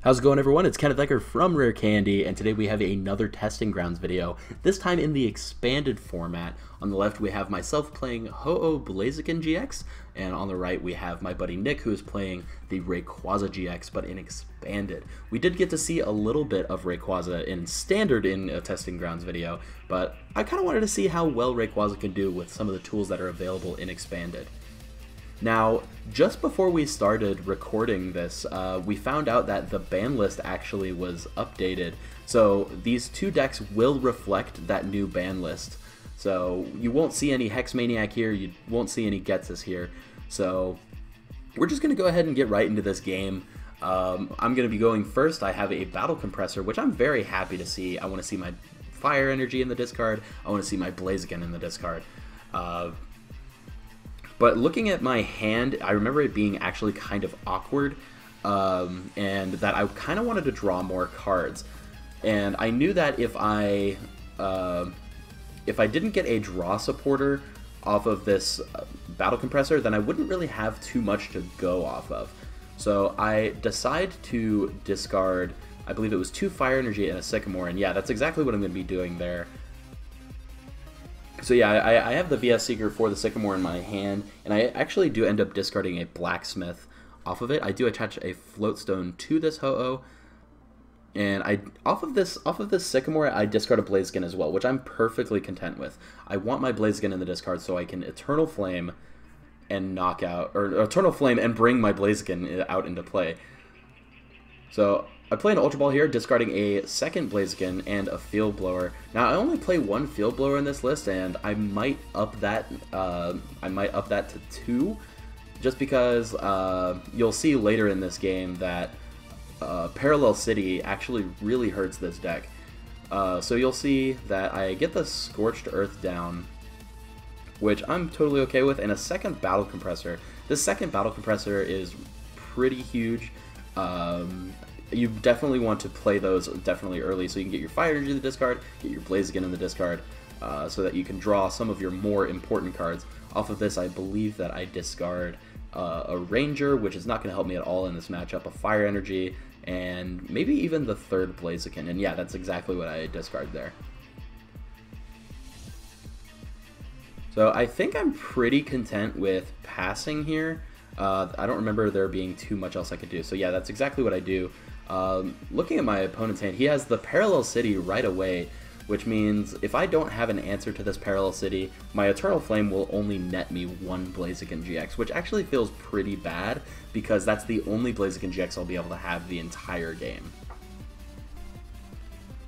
How's it going, everyone? It's Kenneth Ecker from Rare Candy, and today we have another Testing Grounds video, this time in the expanded format. On the left we have myself playing Ho-Oh Blaziken GX, and on the right we have my buddy Nick, who is playing the Rayquaza GX, but in expanded. We did get to see a little bit of Rayquaza in standard in a Testing Grounds video, but I kind of wanted to see how well Rayquaza can do with some of the tools that are available in expanded. Now, just before we started recording this, we found out that the ban list actually was updated. So these two decks will reflect that new ban list. So you won't see any Hex Maniac here, you won't see any Getsus here. So we're just going to go ahead and get right into this game. I'm going to be going first. I have a Battle Compressor, which I'm very happy to see. I want to see my Fire Energy in the discard. I want to see my Blaziken in the discard. But looking at my hand, I remember it being actually kind of awkward, and that I kind of wanted to draw more cards. And I knew that if I didn't get a draw supporter off of this Battle Compressor, then I wouldn't really have too much to go off of. So I decided to discard, I believe it was 2 Fire Energy and a Sycamore, and yeah, that's exactly what I'm going to be doing there. So yeah, I have the VS Seeker for the Sycamore in my hand, and I actually do end up discarding a Blacksmith off of it. I do attach a Floatstone to this Ho-Oh, and off of this Sycamore, I discard a Blaziken as well, which I'm perfectly content with. I want my Blaziken in the discard so I can Eternal Flame and knock out, or Eternal Flame and bring my Blaziken out into play. So I play an Ultra Ball here, discarding a second Blaziken and a Field Blower. Now I only play 1 Field Blower in this list, and I might up that. To 2, just because you'll see later in this game that Parallel City actually really hurts this deck. So you'll see that I get the Scorched Earth down, which I'm totally okay with, and a second Battle Compressor. This second Battle Compressor is pretty huge. You definitely want to play those definitely early so you can get your Fire Energy in the discard, get your Blaziken in the discard, so that you can draw some of your more important cards. Off of this, I believe that I discard a Ranger, which is not going to help me at all in this matchup, a Fire Energy, and maybe even the third Blaziken. And yeah, that's exactly what I discard there. So I think I'm pretty content with passing here. I don't remember there being too much else I could do. So yeah, that's exactly what I do. Looking at my opponent's hand, he has the Parallel City right away, which means if I don't have an answer to this Parallel City, my Eternal Flame will only net me 1 Blaziken GX, which actually feels pretty bad because that's the only Blaziken GX I'll be able to have the entire game.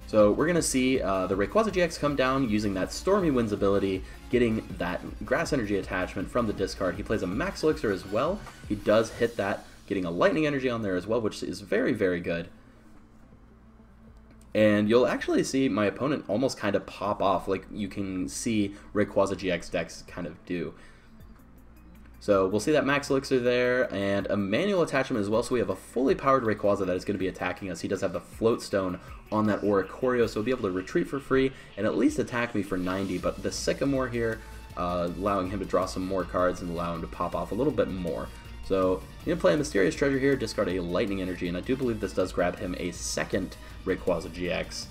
So we're going to see the Rayquaza GX come down using that Stormy Winds ability, getting that Grass Energy attachment from the discard. He plays a Max Elixir as well. He does hit that, getting a Lightning Energy on there as well, which is very, very good. And you'll actually see my opponent almost kind of pop off, like you can see Rayquaza GX decks kind of do. So we'll see that Max Elixir there, and a manual attachment as well, so we have a fully powered Rayquaza that is going to be attacking us. He does have the Floatstone on that Oricorio, so he'll be able to retreat for free and at least attack me for 90, but the Sycamore here, allowing him to draw some more cards and allow him to pop off a little bit more. So I'm going to play a Mysterious Treasure here, discard a Lightning Energy, and I do believe this does grab him a second Rayquaza GX.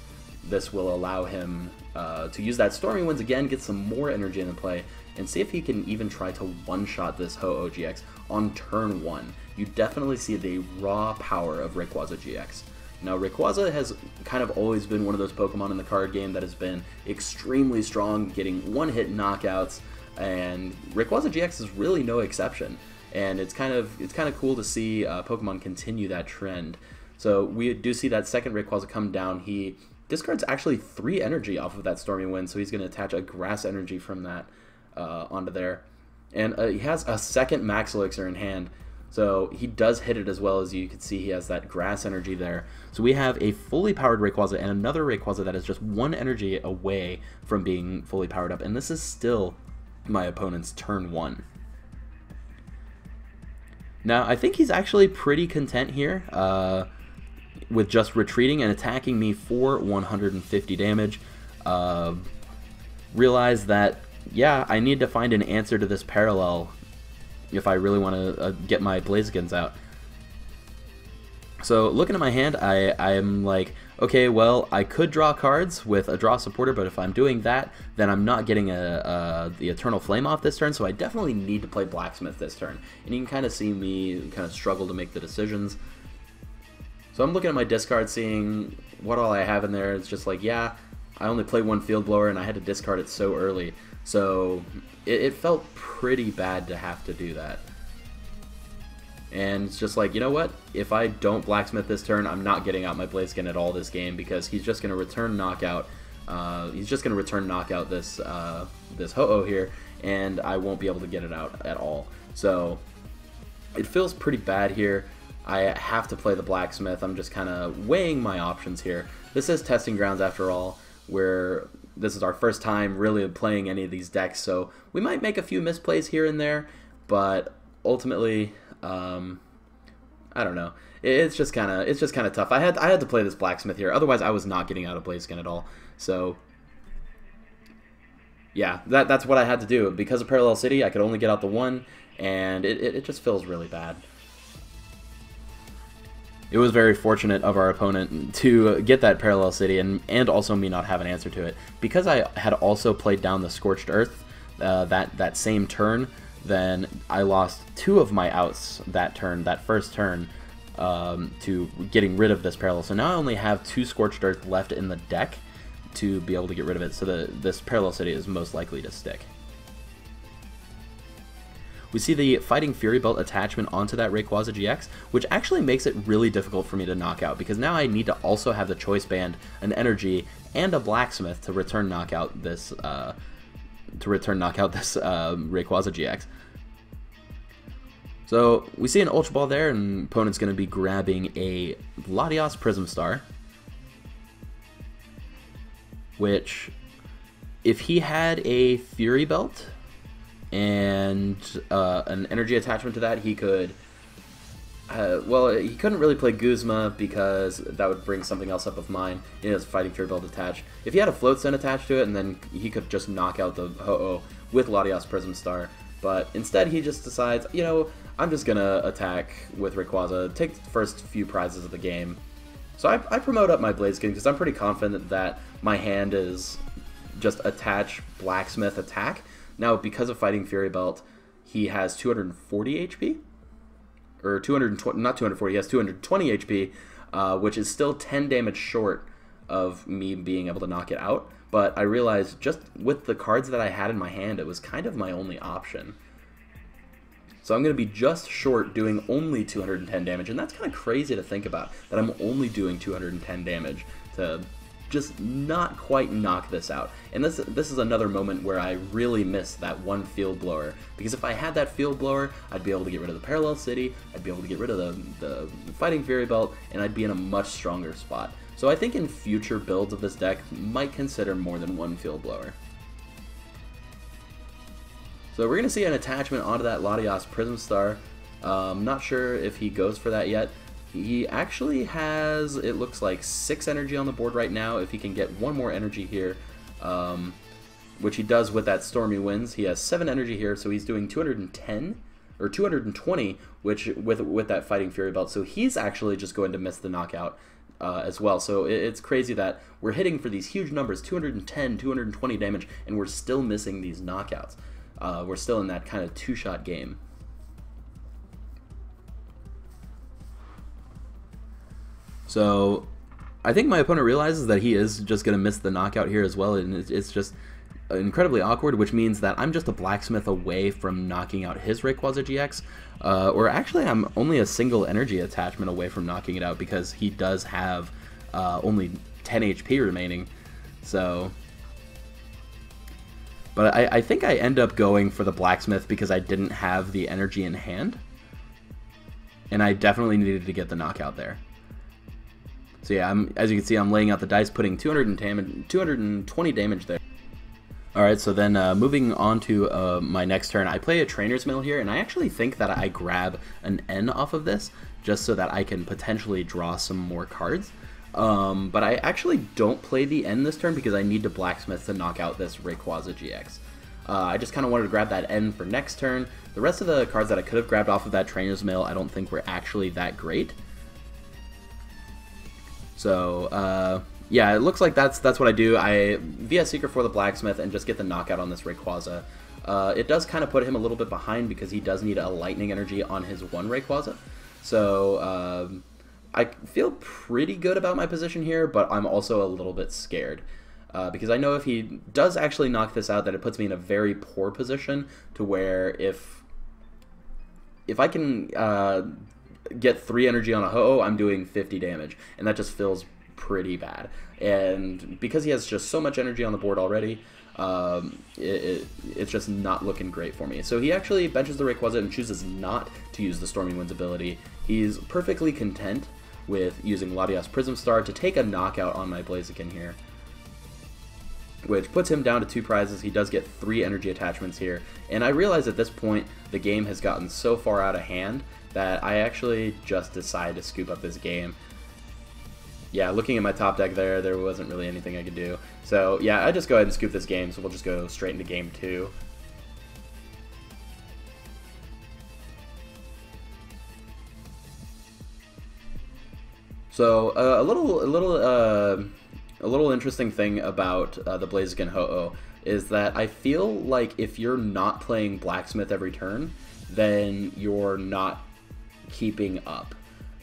This will allow him to use that Stormy Winds again, get some more energy into play, and see if he can even try to one-shot this Ho-Oh GX on turn 1. You definitely see the raw power of Rayquaza GX. Now, Rayquaza has kind of always been one of those Pokemon in the card game that has been extremely strong, getting one-hit knockouts, and Rayquaza GX is really no exception. And it's kind of cool to see Pokemon continue that trend. So we do see that second Rayquaza come down. He discards actually 3 energy off of that Stormy Wind, so he's going to attach a Grass Energy from that onto there. And he has a second Max Elixir in hand, so he does hit it as well. As you can see, he has that Grass Energy there. So we have a fully powered Rayquaza and another Rayquaza that is just 1 energy away from being fully powered up, and this is still my opponent's turn 1. Now, I think he's actually pretty content here with just retreating and attacking me for 150 damage. Realize that, yeah, I need to find an answer to this Parallel if I really want to get my Blazikens out. So looking at my hand, I'm like, okay, well, I could draw cards with a draw supporter, but if I'm doing that, then I'm not getting the Eternal Flame off this turn, so I definitely need to play Blacksmith this turn. And you can kind of see me kind of struggle to make the decisions. So I'm looking at my discard, seeing what all I have in there. It's just like, yeah, I only play one Field Blower, and I had to discard it so early. So it felt pretty bad to have to do that. And it's just like, you know what? If I don't Blacksmith this turn, I'm not getting out my Blaziken at all this game, because he's just going to return Knockout. He's just going to return Knockout this this Ho-Oh here, and I won't be able to get it out at all. So it feels pretty bad here. I have to play the Blacksmith. I'm just kind of weighing my options here. This is Testing Grounds after all, where this is our first time really playing any of these decks, so we might make a few misplays here and there, but ultimately, I don't know. It's just kind of tough. I had to play this Blacksmith here. Otherwise, I was not getting out of Blaziken at all. So yeah, that's what I had to do. Because of Parallel City, I could only get out the one, and it just feels really bad. It was very fortunate of our opponent to get that Parallel City, and also me not have an answer to it. Because I had also played down the Scorched Earth that same turn, then I lost 2 of my outs that turn, that first turn, to getting rid of this Parallel. So now I only have 2 Scorched Earth left in the deck to be able to get rid of it, so this Parallel City is most likely to stick. We see the Fighting Fury Belt attachment onto that Rayquaza GX, which actually makes it really difficult for me to knock out, because now I need to also have the Choice Band, an Energy, and a Blacksmith to return knockout this Rayquaza GX. So we see an Ultra Ball there, and opponent's going to be grabbing a Latios Prism Star, which, if he had a Fury Belt and an energy attachment to that, he could, well, he couldn't really play Guzma because that would bring something else up of mine. He has Fighting Fury Belt attached. If he had a Float Stone attached to it, and then he could just knock out the Ho-Oh with Latios Prism Star. But instead, he just decides, you know, I'm just going to attack with Rayquaza, take the first few prizes of the game. So I promote up my Blaziken because I'm pretty confident that my hand is just attach Blacksmith attack. Now, because of Fighting Fury Belt, he has 240 HP, or 220, not 240, he has 220 HP, which is still 10 damage short of me being able to knock it out. But I realized just with the cards that I had in my hand, it was kind of my only option. So I'm going to be just short doing only 210 damage, and that's kind of crazy to think about, that I'm only doing 210 damage to just not quite knock this out. And this is another moment where I really miss that one Field Blower, because if I had that Field Blower, I'd be able to get rid of the Parallel City, I'd be able to get rid of the Fighting Fury Belt, and I'd be in a much stronger spot. So I think in future builds of this deck, might consider more than one Field Blower. So we're going to see an attachment onto that Latios Prism Star. Not sure if he goes for that yet. He actually has, it looks like, 6 energy on the board right now. If he can get one more energy here, which he does with that Stormy Winds, he has 7 energy here, so he's doing 210 or 220, which with that Fighting Fury Belt. So he's actually just going to miss the knockout as well. So it's crazy that we're hitting for these huge numbers, 210, 220 damage, and we're still missing these knockouts. We're still in that kind of 2-shot game. So I think my opponent realizes that he is just going to miss the knockout here as well, and it's just incredibly awkward, which means that I'm just a Blacksmith away from knocking out his Rayquaza GX, or actually I'm only a single energy attachment away from knocking it out, because he does have only 10 HP remaining. So, but I think I end up going for the Blacksmith because I didn't have the energy in hand, and I definitely needed to get the knockout there. So yeah, as you can see, I'm laying out the dice, putting 220 damage there. Alright, so then moving on to my next turn, I play a Trainer's Mail here, and I actually think that I grab an N off of this, just so that I can potentially draw some more cards. But I actually don't play the N this turn because I need to Blacksmith to knock out this Rayquaza GX. I just kind of wanted to grab that N for next turn. The rest of the cards that I could have grabbed off of that Trainer's Mail I don't think were actually that great. So, yeah, it looks like that's what I do. I VS Secret for the Blacksmith and just get the knockout on this Rayquaza. It does kind of put him a little bit behind because he does need a Lightning Energy on his one Rayquaza. So, I feel pretty good about my position here, but I'm also a little bit scared. Because I know if he does actually knock this out, that it puts me in a very poor position to where if I can get 3 energy on a Ho-Oh, I'm doing 50 damage, and that just feels pretty bad. And because he has just so much energy on the board already, it's just not looking great for me. So he actually benches the Rayquaza and chooses not to use the Stormy Winds ability. He's perfectly content with using Latias Prism Star to take a knockout on my Blaziken here, which puts him down to 2 prizes. He does get 3 energy attachments here, and I realize at this point the game has gotten so far out of hand that I actually just decide to scoop up this game. Yeah, looking at my top deck there wasn't really anything I could do. So yeah, I just go ahead and scoop this game, so we'll just go straight into game 2. So a little interesting thing about the Blaziken Ho-Oh is that I feel like if you're not playing Blacksmith every turn, then you're not keeping up,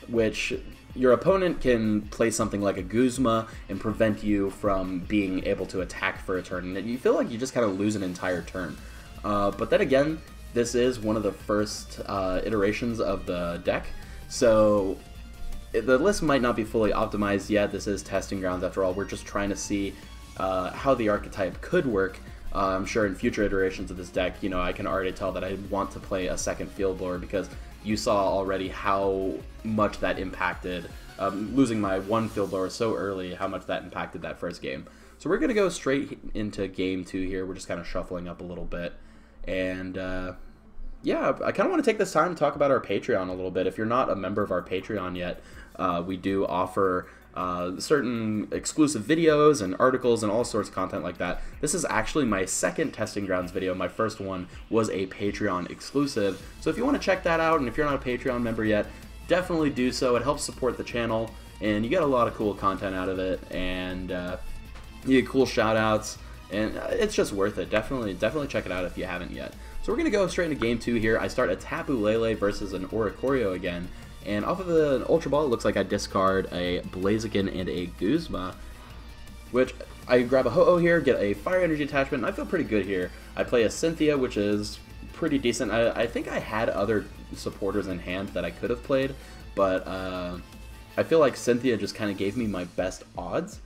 which your opponent can play something like a Guzma and prevent you from being able to attack for a turn, and you feel like you just kind of lose an entire turn. But then again, this is one of the first iterations of the deck, so the list might not be fully optimized yet. This is testing grounds after all. We're just trying to see how the archetype could work. I'm sure in future iterations of this deck, you know, I can already tell that I want to play a second Field Blower because you saw already how much that impacted, losing my one Field Blower so early, how much that impacted that first game. So we're going to go straight into game 2 here. We're just kind of shuffling up a little bit. And yeah, I kind of want to take this time to talk about our Patreon a little bit. If you're not a member of our Patreon yet, we do offer certain exclusive videos and articles and all sorts of content like that. This is actually my second Testing Grounds video. My first one was a Patreon exclusive. So if you want to check that out, and if you're not a Patreon member yet, definitely do so. It helps support the channel, and you get a lot of cool content out of it, and you get cool shout outs, and it's just worth it. Definitely check it out if you haven't yet. So we're going to go straight into game 2 here. I start a Tapu Lele versus an Oricorio again. And off of an Ultra Ball, it looks like I discard a Blaziken and a Guzma, which I grab a Ho-Oh here, get a Fire Energy attachment, and I feel pretty good here. I play a Cynthia, which is pretty decent. I think I had other supporters in hand that I could have played, but I feel like Cynthia just kind of gave me my best odds.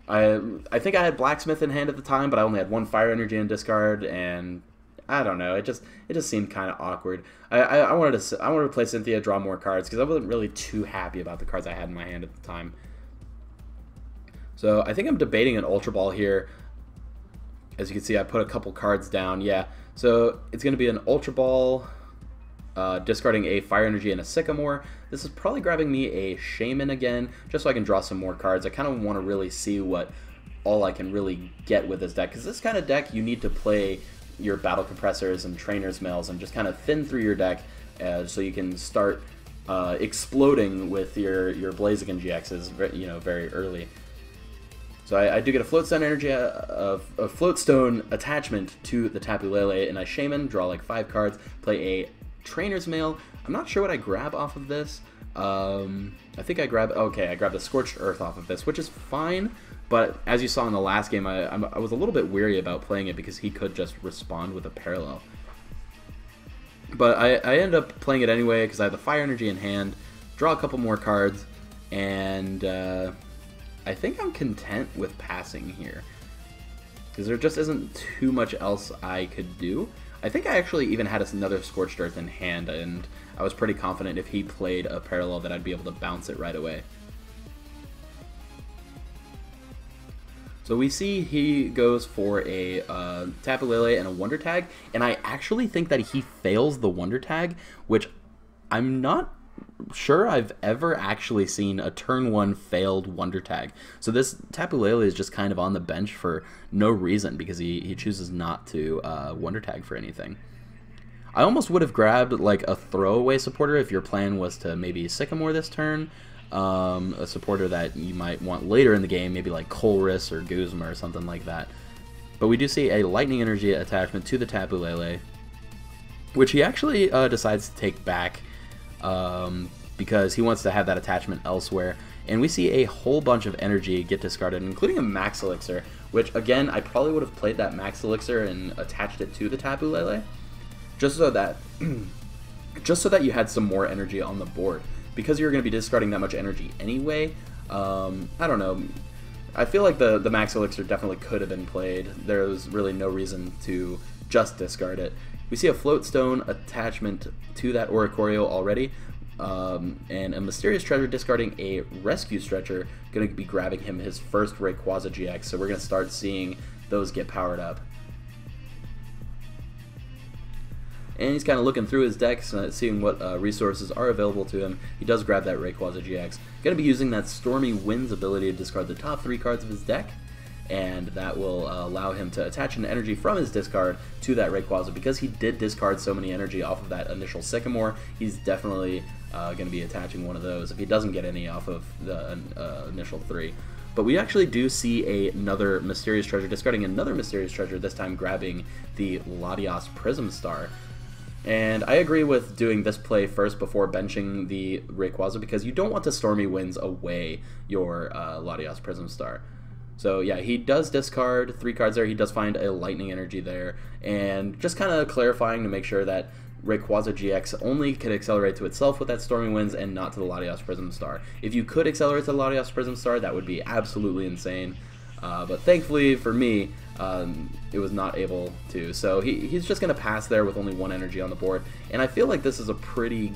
I think I had Blacksmith in hand at the time, but I only had 1 Fire Energy in discard, and I don't know. It just seemed kind of awkward. I wanted to play Cynthia, draw more cards because I wasn't really too happy about the cards I had in my hand at the time. So I think I'm debating an Ultra Ball here. As you can see, I put a couple cards down. Yeah. So it's going to be an Ultra Ball, discarding a Fire Energy and a Sycamore. This is probably grabbing me a Shaman again, just so I can draw some more cards. I kind of want to really see what all I can really get with this deck, because this kind of deck you need to play your Battle Compressors and Trainer's Mails and just kind of thin through your deck so you can start exploding with your Blaziken GXs, you know, very early. So I do get a Floatstone energy, a Floatstone attachment to the Tapu Lele, and I Shaman, draw like 5 cards, play a Trainer's Mail. I'm not sure what I grab off of this. I think I grab, okay, I grabbed a Scorched Earth off of this, which is fine. But as you saw in the last game, I was a little bit weary about playing it because he could just respond with a Parallel. But I ended up playing it anyway because I have the Fire Energy in hand, draw a couple more cards, and I think I'm content with passing here because there just isn't too much else I could do. I think I actually even had another Scorched Earth in hand, and I was pretty confident if he played a Parallel that I'd be able to bounce it right away. So we see he goes for a Tapu Lele and a Wonder Tag, and I actually think that he fails the Wonder Tag, which I'm not sure I've ever actually seen a turn 1 failed Wonder Tag. So this Tapu Lele is just kind of on the bench for no reason because he chooses not to Wonder Tag for anything. I almost would have grabbed like a throwaway supporter if your plan was to maybe Sycamore this turn, a supporter that you might want later in the game, maybe like Eikoriss or Guzma or something like that. But we do see a Lightning Energy attachment to the Tapu Lele, which he actually decides to take back because he wants to have that attachment elsewhere. And we see a whole bunch of energy get discarded, including a Max Elixir, which, again, I probably would have played that Max Elixir and attached it to the Tapu Lele, just so that you had some more energy on the board. Because you're going to be discarding that much energy anyway, I don't know. I feel like the Max Elixir definitely could have been played. There was really no reason to just discard it. We see a Floatstone attachment to that Oricorio already, and a Mysterious Treasure discarding a Rescue Stretcher, going to be grabbing him his first Rayquaza GX, so we're going to start seeing those get powered up. And he's kind of looking through his decks, seeing what resources are available to him. He does grab that Rayquaza GX. Going to be using that Stormy Wind's ability to discard the top 3 cards of his deck, and that will allow him to attach an energy from his discard to that Rayquaza. Because he did discard so many energy off of that initial Sycamore, he's definitely going to be attaching one of those if he doesn't get any off of the initial 3. But we actually do see another Mysterious Treasure, discarding another Mysterious Treasure, this time grabbing the Latias Prism Star. And I agree with doing this play first before benching the Rayquaza, because you don't want to Stormy Winds away your Latias Prism Star. So yeah, he does discard 3 cards there. He does find a Lightning Energy there, and just kind of clarifying to make sure that Rayquaza GX only can accelerate to itself with that Stormy Winds and not to the Latias Prism Star. If you could accelerate to the Latias Prism Star, that would be absolutely insane. But thankfully for me, it was not able to. So he's just going to pass there with only 1 energy on the board. And I feel like this is a pretty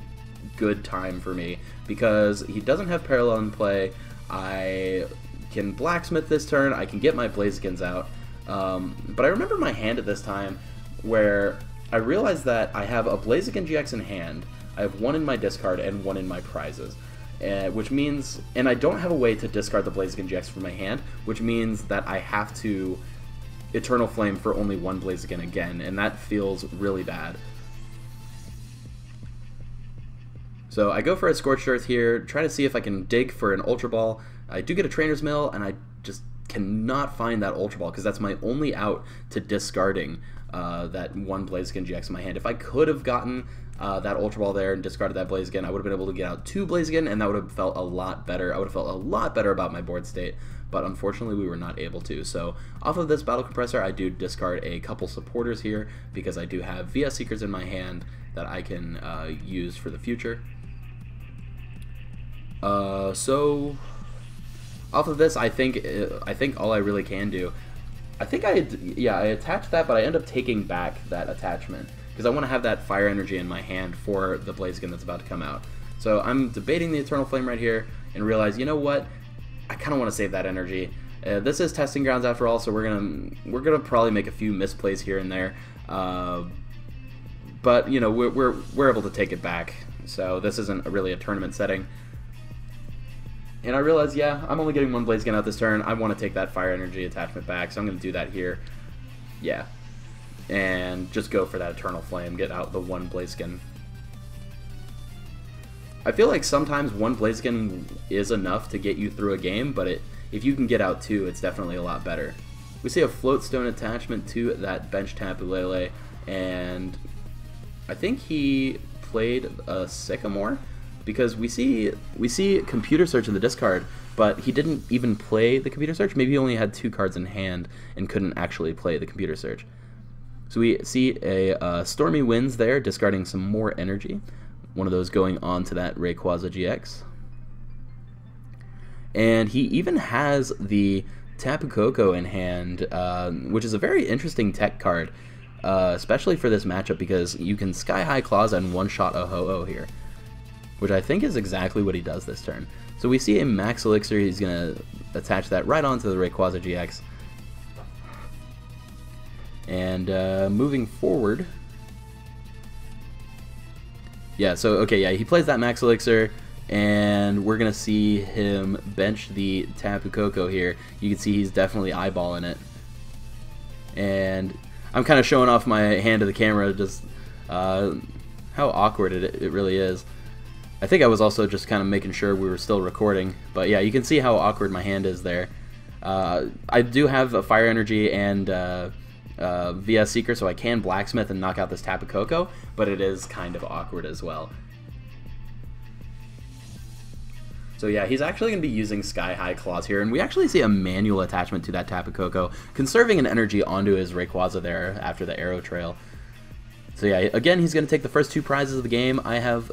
good time for me, because he doesn't have Parallel in play. I can Blacksmith this turn. I can get my Blazikens out. But I remember my hand at this time where I realized that I have a Blaziken GX in hand. I have 1 in my discard and 1 in my prizes. Which means, and I don't have a way to discard the Blaziken GX from my hand, which means that I have to Eternal Flame for only 1 Blaziken again, and that feels really bad. So I go for a Scorched Earth here, try to see if I can dig for an Ultra Ball. I do get a Trainer's Mill, and I just cannot find that Ultra Ball, because that's my only out to discarding that 1 Blaziken GX in my hand. If I could have gotten that Ultra Ball there and discarded that Blaziken, I would have been able to get out 2 Blaziken, and that would have felt a lot better. I would have felt a lot better about my board state, but unfortunately we were not able to. So off of this Battle Compressor, I do discard a couple supporters here, because I do have VS Seekers in my hand that I can use for the future. So off of this, I think all I really can do, I attached that, but I end up taking back that attachment, because I want to have that Fire Energy in my hand for the Blaziken that's about to come out. So I'm debating the Eternal Flame right here, and realize, you know what, I kind of want to save that energy. This is testing grounds after all, so we're gonna probably make a few misplays here and there, but you know, we're able to take it back. So this isn't really a tournament setting. And I realize, yeah, I'm only getting 1 Blaziken out this turn. I want to take that Fire Energy attachment back, so I'm going to do that here. Yeah. And just go for that Eternal Flame, get out the 1 Blaziken. I feel like sometimes 1 Blaziken is enough to get you through a game, but if you can get out 2, it's definitely a lot better. We see a Floatstone attachment to that bench Tapu Lele, and I think he played a Sycamore, because we see Computer Search in the discard, but he didn't even play the Computer Search. Maybe he only had 2 cards in hand and couldn't actually play the Computer Search. So we see a Stormy Winds there, discarding some more energy. One of those going on to that Rayquaza GX. And he even has the Tapu Koko in hand, which is a very interesting tech card, especially for this matchup, because you can Sky High Claws and one-shot a Ho-Oh here, which I think is exactly what he does this turn. So we see a Max Elixir. He's going to attach that right onto the Rayquaza GX. And moving forward, yeah, so okay, yeah, he plays that Max Elixir, and we're going to see him bench the Tapu Koko here. You can see he's definitely eyeballing it. And I'm kind of showing off my hand to the camera, just how awkward it really is. I think I was also just kind of making sure we were still recording, but yeah, you can see how awkward my hand is there. I do have a Fire Energy and VS Seeker, so I can Blacksmith and knock out this Tapu Koko, but it is kind of awkward as well. So yeah, he's actually going to be using Sky High Claws here, and we actually see a manual attachment to that Tapu Koko, conserving an energy onto his Rayquaza there after the Arrow Trail. So yeah, again, he's going to take the first 2 prizes of the game. I have,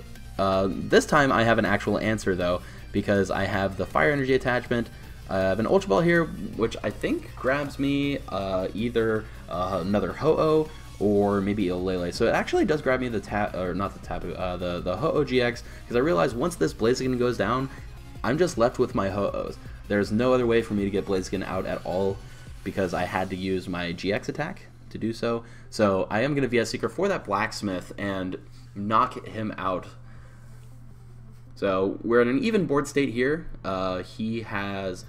this time I have an actual answer though, because I have the Fire Energy attachment. I have an Ultra Ball here, which I think grabs me either another Ho-Oh or maybe a Lele. So it actually does grab me the the Ho-Oh GX, because I realized once this Blaziken goes down, I'm just left with my Ho-Ohs. There's no other way for me to get Blaziken out at all, because I had to use my GX attack to do so. So I am going to VS Seeker for that Blacksmith and knock him out. So we're in an even board state here. He has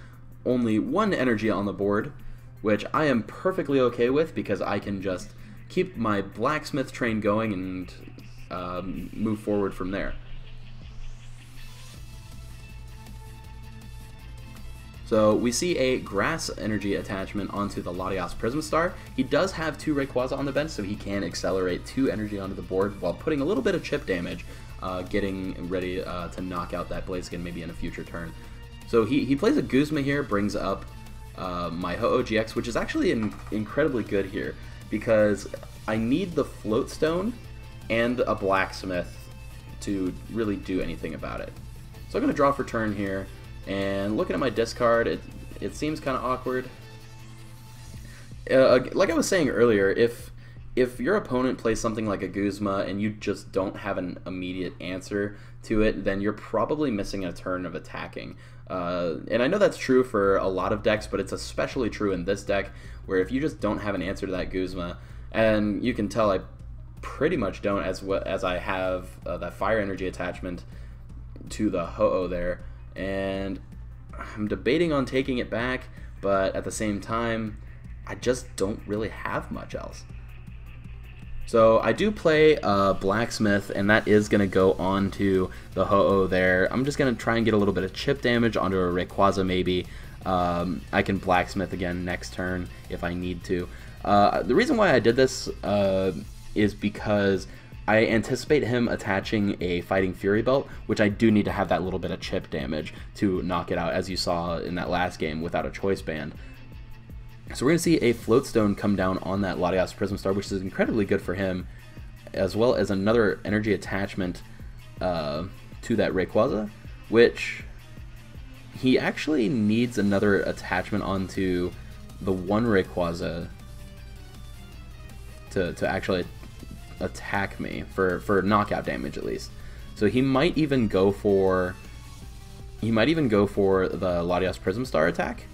only 1 energy on the board, which I am perfectly okay with, because I can just keep my Blacksmith train going and move forward from there. So we see a Grass Energy attachment onto the Latias Prism Star. He does have 2 Rayquaza on the bench, so he can accelerate 2 energy onto the board while putting a little bit of chip damage, getting ready to knock out that Blaziken maybe in a future turn. So he plays a Guzma here, brings up my Ho-Oh GX, which is actually incredibly good here, because I need the Float Stone and a Blacksmith to really do anything about it. So I'm going to draw for turn here, and looking at my discard, it seems kind of awkward. Like I was saying earlier, if your opponent plays something like a Guzma and you just don't have an immediate answer to it, then you're probably missing a turn of attacking. And I know that's true for a lot of decks, but it's especially true in this deck, where if you just don't have an answer to that Guzma, and you can tell I pretty much don't, as I have that Fire Energy attachment to the Ho-Oh there, and I'm debating on taking it back, but at the same time, I just don't really have much else. So I do play Blacksmith, and that is going to go on to the Ho-Oh there. I'm just going to try and get a little bit of chip damage onto a Rayquaza maybe. I can Blacksmith again next turn if I need to. The reason why I did this is because I anticipate him attaching a Fighting Fury Belt, which I do need to have that little bit of chip damage to knock it out, as you saw in that last game without a Choice Band. So we're going to see a Float Stone come down on that Latias Prism Star, which is incredibly good for him, as well as another energy attachment to that Rayquaza, which he actually needs another attachment onto the one Rayquaza to actually attack me for knockout damage at least. So he might even go for the Latias Prism Star attack,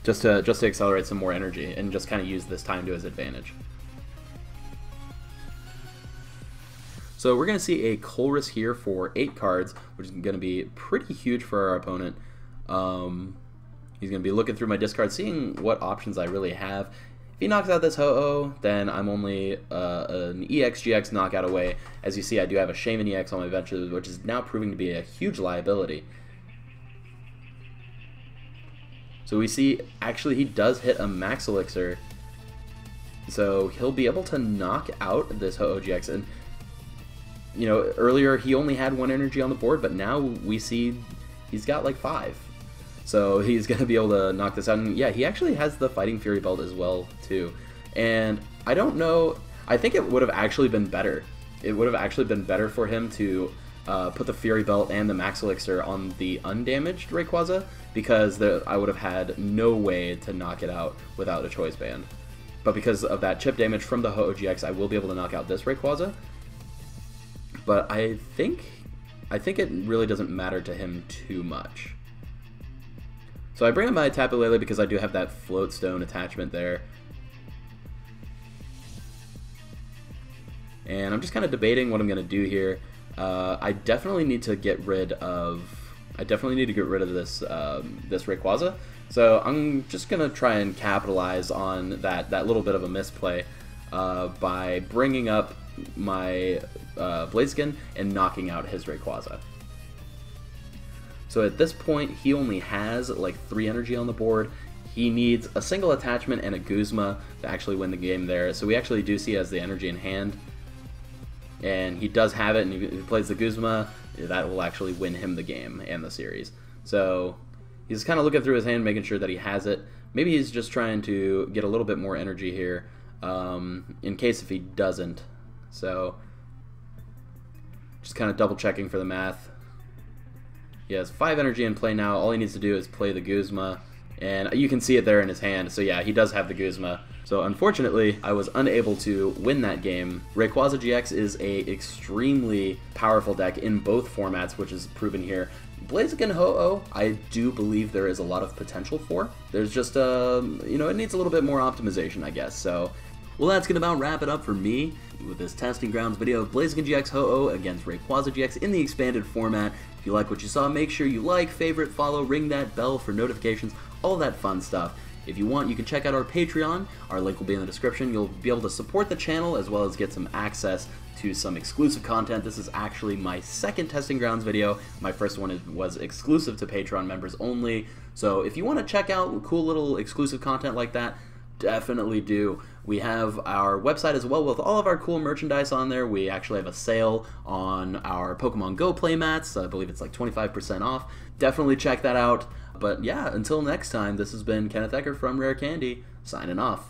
just to accelerate some more energy and just kind of use this time to his advantage. So we're going to see a Colress here for 8 cards, which is going to be pretty huge for our opponent. He's going to be looking through my discard, seeing what options I really have. If he knocks out this Ho-Oh, then I'm only an EX-GX knockout away. As you see, I do have a Shaman EX on my bench, which is now proving to be a huge liability. So we see, actually, he does hit a Max Elixir. So he'll be able to knock out this Ho-Oh GX. And, you know, earlier he only had 1 energy on the board, but now we see he's got like 5. So he's going to be able to knock this out. And yeah, he actually has the Fighting Fury Belt as well, too. And I don't know, I think it would have actually been better. It would have actually been better for him to put the Fury Belt and the Max Elixir on the undamaged Rayquaza, because I would have had no way to knock it out without a Choice Band. But because of that chip damage from the Ho-Oh GX, I will be able to knock out this Rayquaza. But I think it really doesn't matter to him too much. So I bring up my Tapu Lele because I do have that Float Stone attachment there. And I'm just kind of debating what I'm going to do here. I definitely need to get rid of this this Rayquaza. So I'm just going to try and capitalize on that little bit of a misplay by bringing up my Blaziken and knocking out his Rayquaza. So at this point, he only has like 3 energy on the board. He needs a single attachment and a Guzma to actually win the game there. So we actually do see he has the energy in hand. And he does have it, and if he plays the Guzma, that will actually win him the game and the series. So he's kind of looking through his hand, making sure that he has it. Maybe he's just trying to get a little bit more energy here, in case if he doesn't. So just kind of double checking for the math. He has 5 energy in play now. All he needs to do is play the Guzma. And you can see it there in his hand. So yeah, he does have the Guzma. So unfortunately, I was unable to win that game. Rayquaza GX is a extremely powerful deck in both formats, which is proven here. Blaziken Ho-Oh, I do believe there is a lot of potential for. There's just, you know, it needs a little bit more optimization, I guess. So, well, that's going to about wrap it up for me with this Testing Grounds video of Blaziken GX Ho-Oh against Rayquaza GX in the expanded format. If you like what you saw, make sure you like, favorite, follow, ring that bell for notifications, all that fun stuff. If you want, you can check out our Patreon. Our link will be in the description. You'll be able to support the channel as well as get some access to some exclusive content. This is actually my second Testing Grounds video. My first one was exclusive to Patreon members only. So if you want to check out cool little exclusive content like that, definitely do. We have our website as well with all of our cool merchandise on there. We actually have a sale on our Pokemon Go playmats. I believe it's like 25% off. Definitely check that out. But yeah, until next time, this has been Kenneth Ecker from Rare Candy, signing off.